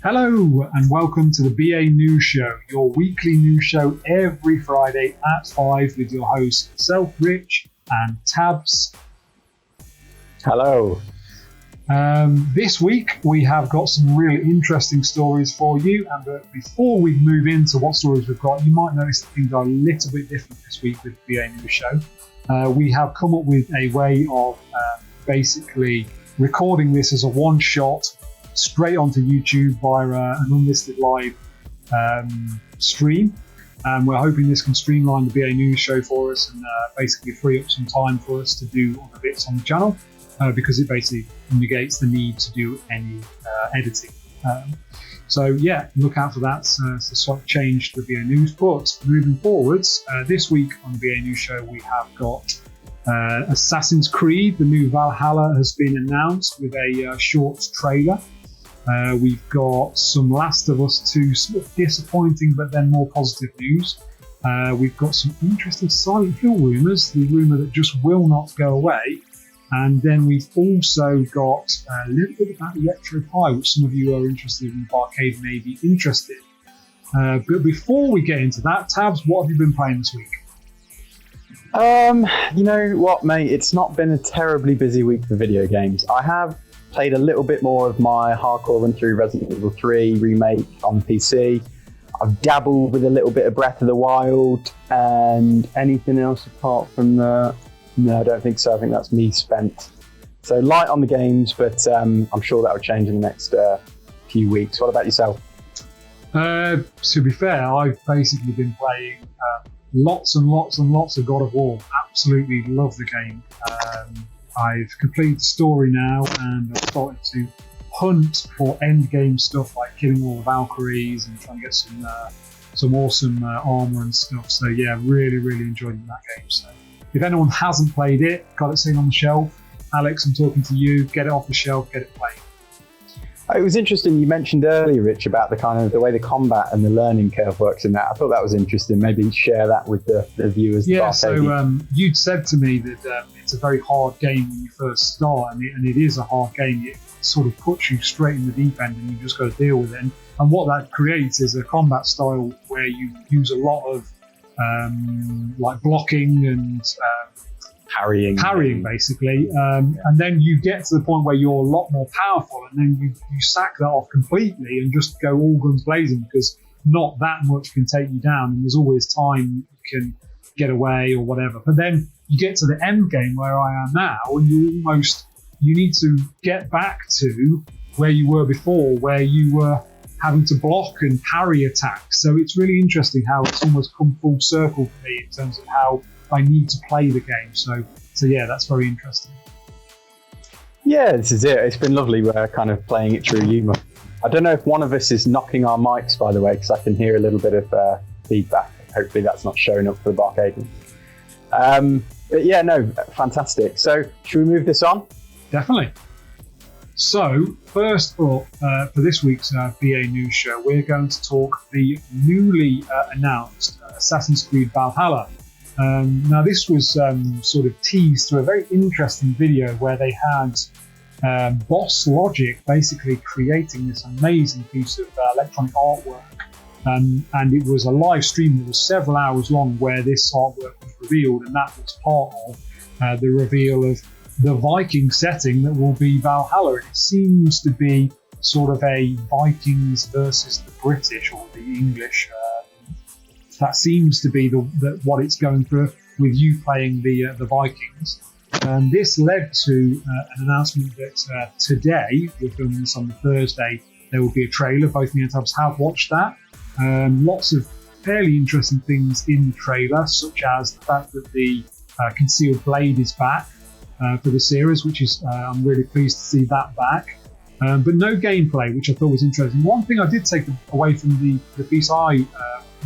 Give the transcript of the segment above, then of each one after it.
Hello and welcome to the BA News Show, your weekly news show every Friday at 5 with your hosts, myself, Rich, and Tabs. Hello. This week we have got some really interesting stories for you, and before we move into what stories we've got, you might notice that things are a little bit different this week with the BA News Show. We have come up with a way of basically recording this as a one-shot straight onto YouTube via an unlisted live stream. We're hoping this can streamline the BA News Show for us and basically free up some time for us to do other bits on the channel because it basically negates the need to do any editing. So yeah, look out for that. It's a slight change to the BA News. But moving forwards, this week on the BA News Show we have got Assassin's Creed, the new Valhalla has been announced with a short trailer. We've got some Last of Us 2, sort of disappointing but then more positive news. We've got some interesting Silent Hill rumours, the rumour that just will not go away. And then we've also got a little bit about Retro Pie, which some of you are interested in, BArcadians may be interested. But before we get into that, Tabs, what have you been playing this week? You know what, mate? It's not been a terribly busy week for video games. I have played a little bit more of my hardcore run through Resident Evil 3 remake on PC. I've dabbled with a little bit of Breath of the Wild, and anything else apart from that? No, I don't think so. I think that's me spent. So light on the games, but I'm sure that will change in the next few weeks. What about yourself? To be fair, I've basically been playing lots and lots and lots of God of War. Absolutely love the game. I've completed the story now, and I've started to hunt for end game stuff like killing all the Valkyries and trying to get some awesome armor and stuff. So yeah, really enjoying that game. So if anyone hasn't played it, got it sitting on the shelf, Alex, I'm talking to you. Get it off the shelf, get it played. It was interesting you mentioned earlier, Rich, about the way the combat and the learning curve works in that. I thought that was interesting. Maybe share that with the viewers. Yeah, so you'd said to me that it's a very hard game when you first start, and it is a hard game. It sort of puts you straight in the deep end, and you just got to deal with it. And what that creates is a combat style where you use a lot of like blocking and parrying basically, and then you get to the point where you're a lot more powerful, and then you sack that off completely and just go all guns blazing, because not that much can take you down, and there's always time you can get away or whatever. But then you get to the end game where I am now, and you need to get back to where you were before, where you were having to block and parry attacks. So it's really interesting how it's almost come full circle for me in terms of how I need to play the game. So yeah, that's very interesting. Yeah, this is it. It's been lovely. We're kind of playing it through you. I don't know if one of us is knocking our mics, by the way, because I can hear a little bit of feedback. Hopefully that's not showing up for the BArcadians. But yeah, no, fantastic. So should we move this on? Definitely. So first up, for this week's BA News Show, we're going to talk the newly announced Assassin's Creed Valhalla. Now this was sort of teased through a very interesting video where they had Boss Logic basically creating this amazing piece of electronic artwork, and it was a live stream that was several hours long where this artwork was revealed, and that was part of the reveal of the Viking setting that will be Valhalla. And it seems to be sort of a Vikings versus the British or the English. That seems to be what it's going through, with you playing the Vikings. And this led to an announcement that today, we're filming this on the Thursday, there will be a trailer. Both me and Tubbs have watched that. Lots of fairly interesting things in the trailer, such as the fact that the concealed blade is back for the series, which is I'm really pleased to see that back. But no gameplay, which I thought was interesting. One thing I did take away from the piece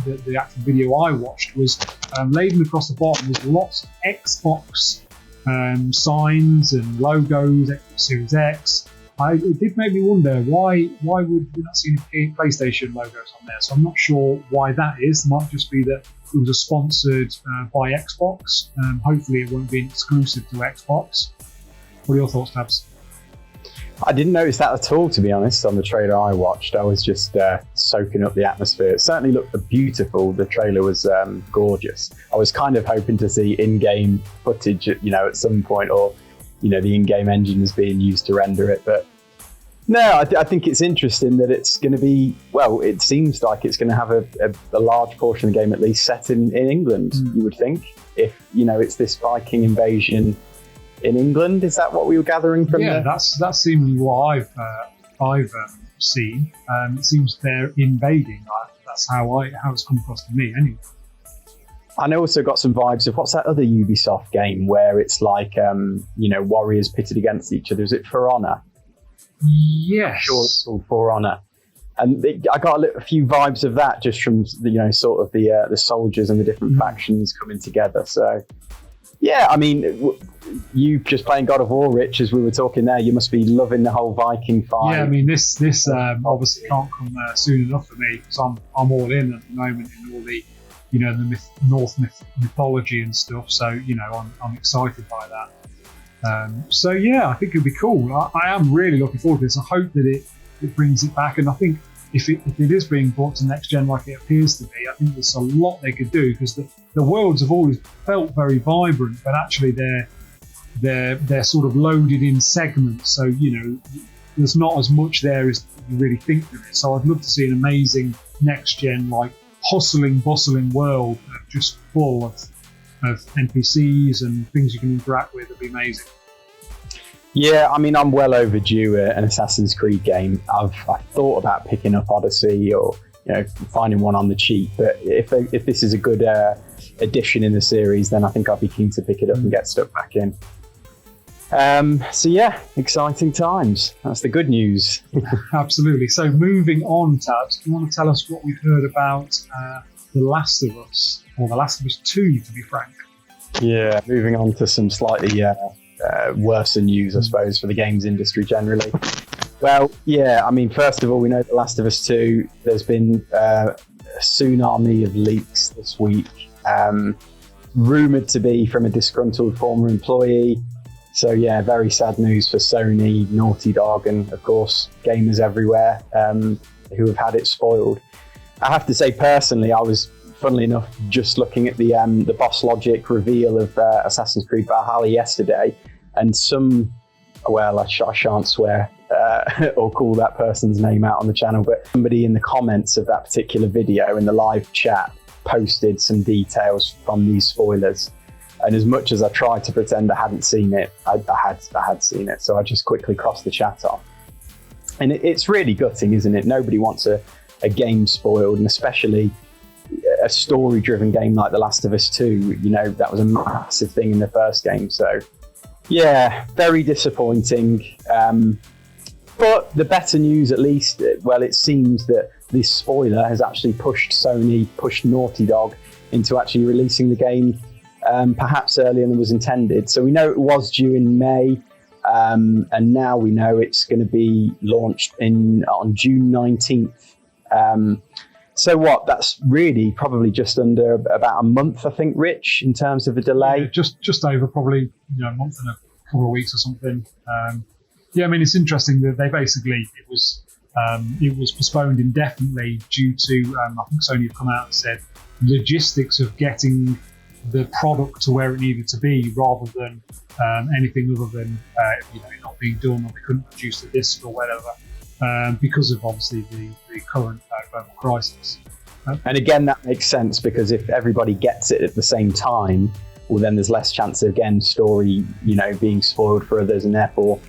the actual video I watched was laden across the bottom was lots of Xbox signs and logos, Xbox Series X. It did make me wonder why would we not see any PlayStation logos on there? So I'm not sure why that is. It might just be that it was sponsored by Xbox. Hopefully it won't be exclusive to Xbox. What are your thoughts, Tabs? I didn't notice that at all, to be honest, on the trailer I watched. I was just soaking up the atmosphere. It certainly looked beautiful. The trailer was gorgeous. I was kind of hoping to see in-game footage, at some point, or, the in-game engine is being used to render it. But no, I think it's interesting that it's going to be, well, it seems like it's going to have a large portion of the game at least set in England, you would think. If, it's this Viking invasion in England, is that what we were gathering from? Yeah, that's seemingly what I've seen. It seems they're invading. That's how it's come across to me, anyway. I also got some vibes of what's that other Ubisoft game where it's like warriors pitted against each other? Is it For Honor? Yes, sure, it's called For Honor. And I got a few vibes of that just from sort of the soldiers and the different factions coming together. So yeah, I mean, you just playing God of War, Rich, as we were talking there, you must be loving the whole Viking fight. Yeah, I mean, this obviously can't come soon enough for me, because I'm all in at the moment in all the the Norse mythology and stuff. So I'm excited by that. So yeah, I think it'll be cool. I am really looking forward to this. I hope that it brings it back, and I think if it is being brought to next gen like it appears to be, I think there's a lot they could do, because the worlds have always felt very vibrant, but actually they're sort of loaded in segments. So there's not as much there as you really think there is. So I'd love to see an amazing next gen, like hustling, bustling world just full of NPCs and things you can interact with. Would be amazing. Yeah, I mean, I'm well overdue an Assassin's Creed game. I've thought about picking up Odyssey or finding one on the cheap. But if this is a good addition in the series, then I think I'll be keen to pick it up and get stuck back in. So yeah, exciting times. That's the good news. Absolutely. So moving on, Tabs, do you want to tell us what we've heard about The Last of Us, or The Last of Us 2, to be frank? Yeah, moving on to some slightly worse news, I suppose, for the games industry generally. Well, yeah, I mean, first of all, we know The Last of Us 2, there's been a tsunami of leaks this week, rumoured to be from a disgruntled former employee. So yeah, very sad news for Sony, Naughty Dog, and of course, gamers everywhere who have had it spoiled. I have to say, personally, I was, funnily enough, just looking at the Boss Logic reveal of Assassin's Creed Valhalla yesterday, and I shan't swear or call that person's name out on the channel, but somebody in the comments of that particular video in the live chat posted some details from these spoilers. And as much as I tried to pretend I hadn't seen it, I had seen it. So I just quickly crossed the chat off. And it's really gutting, isn't it? Nobody wants a game spoiled, and especially a story-driven game like The Last of Us 2. That was a massive thing in the first game. So yeah, very disappointing. But the better news, at least, well, it seems that this spoiler has actually pushed Naughty Dog into actually releasing the game perhaps earlier than was intended. So we know it was due in May, and now we know it's going to be launched on June 19th. So what? That's really probably just under about a month, I think, Rich, in terms of a delay. Yeah, just over probably a month and a couple of weeks or something. Yeah, I mean, it's interesting that they basically it was postponed indefinitely due to I think Sony have come out and said logistics of getting the product to where it needed to be, rather than anything other than it not being done, or they couldn't produce the disc or whatever, because of obviously the current global crisis. And again, that makes sense, because if everybody gets it at the same time, well, then there's less chance of, again, story being spoiled for others, and therefore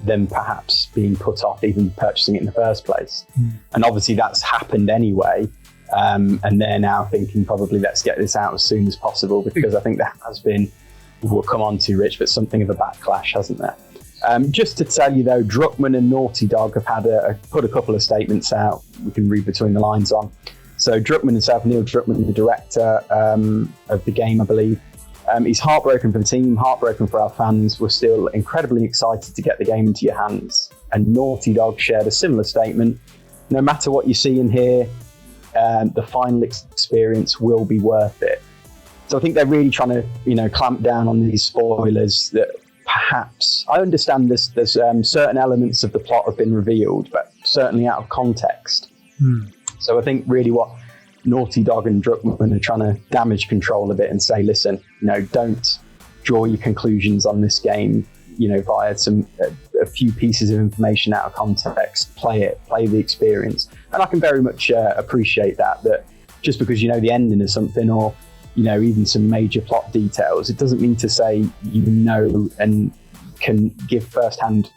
them perhaps being put off even purchasing it in the first place. And obviously that's happened anyway. And they're now thinking probably let's get this out as soon as possible, because I think there has been, we'll come on to, Rich, but something of a backlash, hasn't there? Just to tell you though, Druckmann and Naughty Dog have had put a couple of statements out we can read between the lines on. So Druckmann himself, Neil Druckmann, the director of the game, I believe, he's heartbroken for the team, heartbroken for our fans. We're still incredibly excited to get the game into your hands. And Naughty Dog shared a similar statement. No matter what you see and hear, the final experience will be worth it. So I think they're really trying to, clamp down on these spoilers that perhaps, I understand there's certain elements of the plot have been revealed, but certainly out of context. So I think really what Naughty Dog and Druckmann are trying to damage control a bit and say, listen, don't draw your conclusions on this game, via a few pieces of information out of context. Play the experience. And I can very much appreciate that just because you know the ending of something, or even some major plot details, it doesn't mean to say and can give first-hand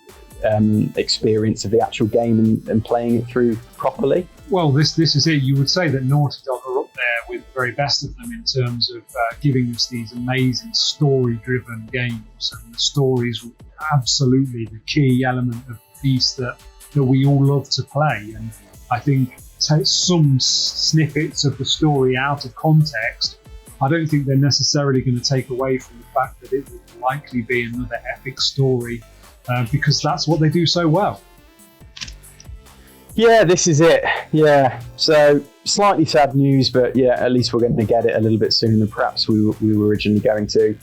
experience of the actual game and playing it through properly. Well, this is it. You would say that Naughty Dog are up there with the very best of them in terms of giving us these amazing story-driven games, and the stories were absolutely the key element of the piece that we all love to play. And I think take some snippets of the story out of context, I don't think they're necessarily going to take away from the fact that it will likely be another epic story, because that's what they do so well. Yeah, this is it. Yeah, so slightly sad news, but yeah, at least we're going to get it a little bit sooner than perhaps we were originally going to.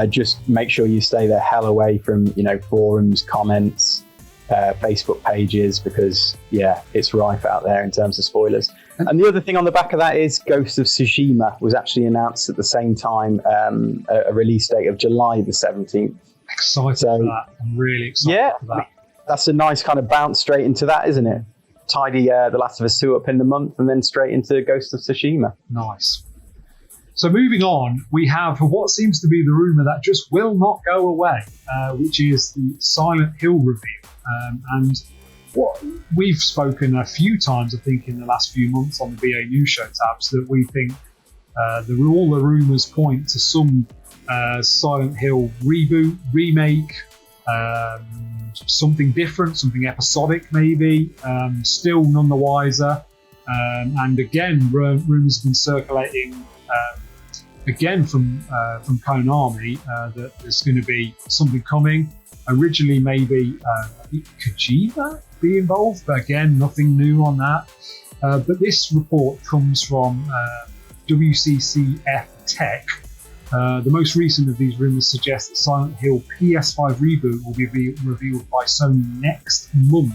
Just make sure you stay the hell away from forums, comments, Facebook pages, because yeah, it's rife out there in terms of spoilers. And the other thing on the back of that is Ghost of Tsushima was actually announced at the same time, a release date of July the 17th. Excited for that. I'm really excited for that. That's a nice kind of bounce straight into that, isn't it? Tidy The Last of Us 2 up in the month and then straight into Ghost of Tsushima. Nice. So moving on, we have what seems to be the rumour that just will not go away, which is the Silent Hill reveal. And what we've spoken a few times, I think, in the last few months on the BA News Show tabs, that we think all the rumours point to some Silent Hill reboot, remake, something different, something episodic maybe, still none the wiser. And again, rumours have been circulating again from Konami that there's going to be something coming. Originally, maybe Kojima be involved, but again, nothing new on that. But this report comes from WCCF Tech. The most recent of these rumours suggest that Silent Hill PS5 reboot will be revealed by Sony next month,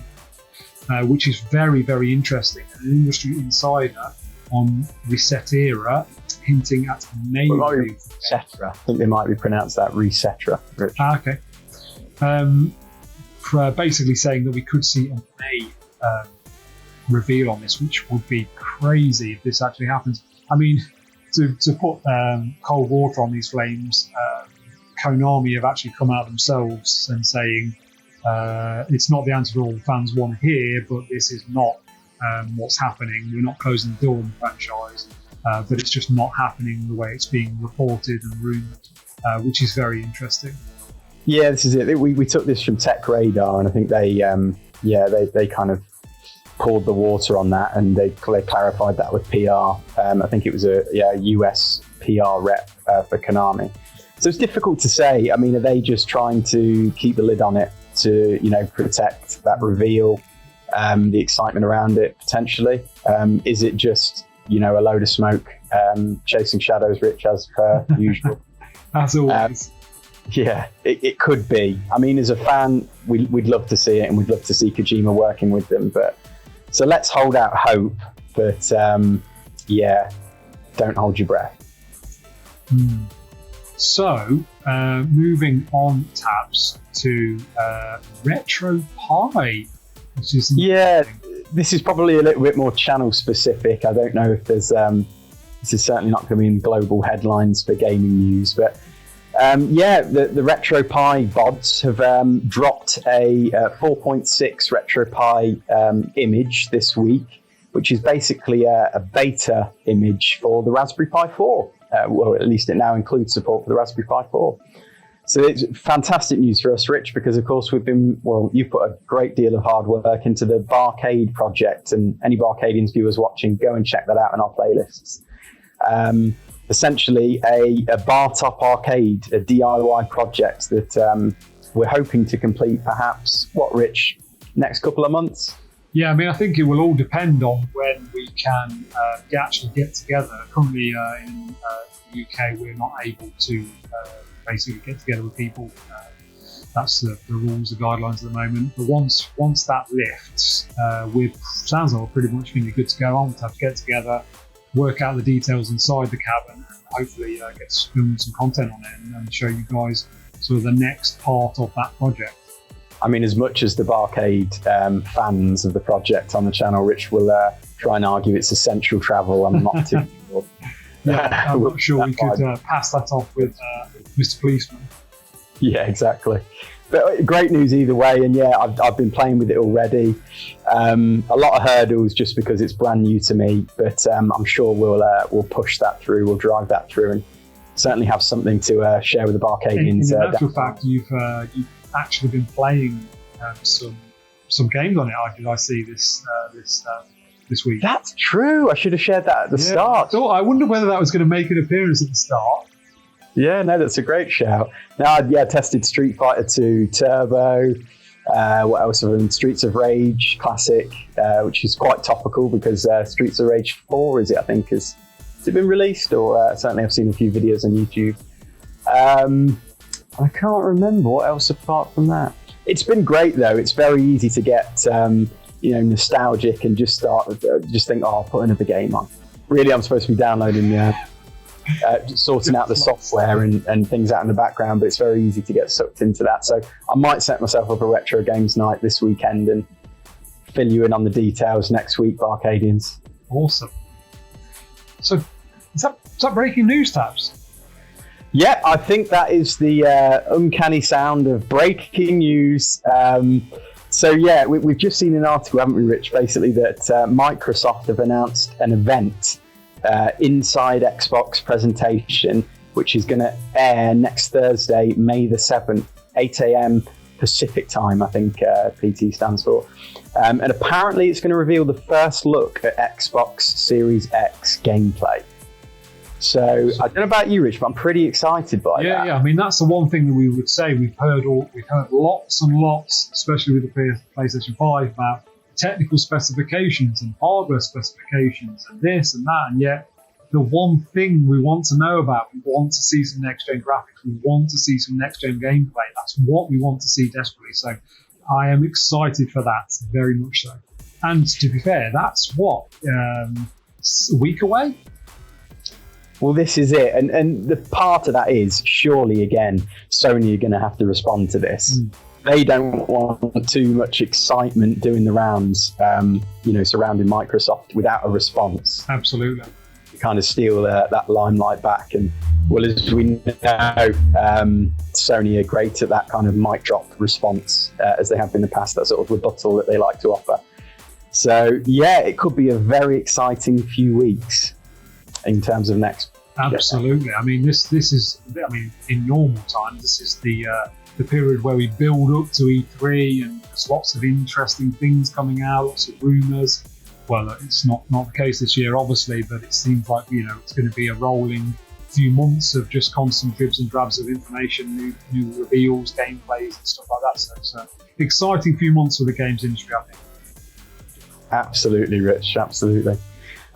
which is very, very interesting. An industry insider on Resetera hinting at May. Resetera. I think they might be pronounced that Resetera. Okay. Basically saying that we could see a May reveal on this, which would be crazy if this actually happens. I mean, to put cold water on these flames, Konami have actually come out themselves and saying it's not the answer all fans want to hear, but this is not what's happening. We're not closing the door on the franchise, but it's just not happening the way it's being reported and rumoured, which is very interesting. Yeah, this is it. We took this from Tech Radar, and I think they kind of poured the water on that, and they clarified that with PR. I think it was a US PR rep for Konami. So it's difficult to say. I mean, are they just trying to keep the lid on it to protect that reveal, the excitement around it potentially? Is it just a load of smoke, chasing shadows, Rich, as per usual? As always. Yeah, it could be. I mean, as a fan, we'd love to see it, and we'd love to see Kojima working with them. So let's hold out hope. But don't hold your breath. So moving on tabs to RetroPie, which is this is probably a little bit more channel specific. I don't know if there's this is certainly not going to be in global headlines for gaming news, but. The RetroPie bods have dropped a 4.6 RetroPie image this week, which is basically a beta image for the Raspberry Pi 4. Well, at least it now includes support for the Raspberry Pi 4. So it's fantastic news for us, Rich, because of course you've put a great deal of hard work into the Barcade project, and any Barcadians viewers watching, go and check that out in our playlists. Essentially a bar top arcade, a DIY project that we're hoping to complete perhaps, Rich, next couple of months? Yeah, I mean, I think it will all depend on when we can actually get together. Currently in the UK, we're not able to basically get together with people that's the rules, the guidelines at the moment. But once that lifts, sounds like we're pretty much going to be good to go on. We'll have to get together, work out the details inside the cabin, and hopefully get to film some content on it and show you guys sort of the next part of that project. I mean, as much as the Barcade fans of the project on the channel, Rich will try and argue it's essential travel. I'm not too sure. Yeah, I'm not sure we could pass that off with Mr. Policeman. Yeah, exactly. But great news either way, and yeah, I've been playing with it already. A lot of hurdles just because it's brand new to me, but I'm sure we'll push that through, we'll drive that through, and certainly have something to share with the Barcadians. In actual fact, you've actually been playing some games on it. Did I see this week? That's true. I should have shared that at the start. I wonder whether that was going to make an appearance at the start. Yeah, no, that's a great shout. Now, I tested Street Fighter 2 Turbo. What else have I done? Streets of Rage Classic, which is quite topical because Streets of Rage 4, is it? I think has it been released? Or certainly I've seen a few videos on YouTube. I can't remember what else apart from that. It's been great though. It's very easy to get nostalgic and just think, oh, I'll put another game on. Really, I'm supposed to be downloading sorting out the software and things out in the background, but it's very easy to get sucked into that. So I might set myself up a retro games night this weekend and fill you in on the details next week, Barcadians. Awesome. So is that breaking news, Tabs? Yeah, I think that is the uncanny sound of breaking news. So yeah, we've just seen an article, haven't we, Rich? Basically that Microsoft have announced an event, Inside Xbox presentation, which is going to air next Thursday, May the 7th, 8 a.m. Pacific time, I think PT stands for. And apparently it's going to reveal the first look at Xbox Series X gameplay. So I don't know about you, Rich, but I'm pretty excited by that. Yeah. I mean, that's the one thing that we would say. We've heard lots and lots, especially with the PlayStation 5, about technical specifications and hardware specifications and this and that, and yet the one thing we want to know about, we want to see some next-gen graphics, we want to see some next-gen gameplay. That's what we want to see desperately. So I am excited for that, very much so. And to be fair, that's a week away? Well, this is it. And the part of that is, surely, again, Sony are going to have to respond to this. They don't want too much excitement doing the rounds, surrounding Microsoft without a response. Absolutely. To kind of steal that limelight back. And, well, as we know, Sony are great at that kind of mic drop response, as they have been in the past, that sort of rebuttal that they like to offer. So, yeah, it could be a very exciting few weeks in terms of next. Absolutely. I mean, this is, in normal times, this is the period where we build up to E3 and there's lots of interesting things coming out, lots of rumours. Well, it's not the case this year, obviously, but it seems like, it's going to be a rolling few months of just constant dribs and drabs of information, new reveals, gameplays and stuff like that. So it's an exciting few months for the games industry, I think. Absolutely, Rich, absolutely.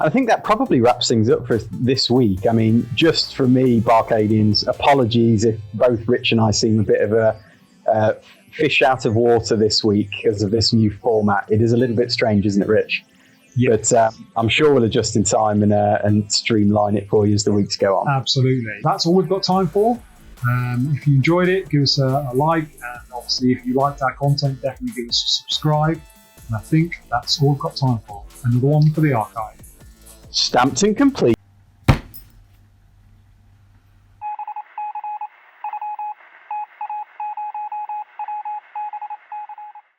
I think that probably wraps things up for this week. I mean, just for me, Barcadians, apologies if both Rich and I seem a bit of a fish out of water this week because of this new format. It is a little bit strange, isn't it, Rich? Yeah. But I'm sure we'll adjust in time and streamline it for you as the weeks go on. Absolutely. That's all we've got time for. If you enjoyed it, give us a like. And obviously, if you liked our content, definitely give us a subscribe. And I think that's all we've got time for. Another one for the archive. Stamped and complete.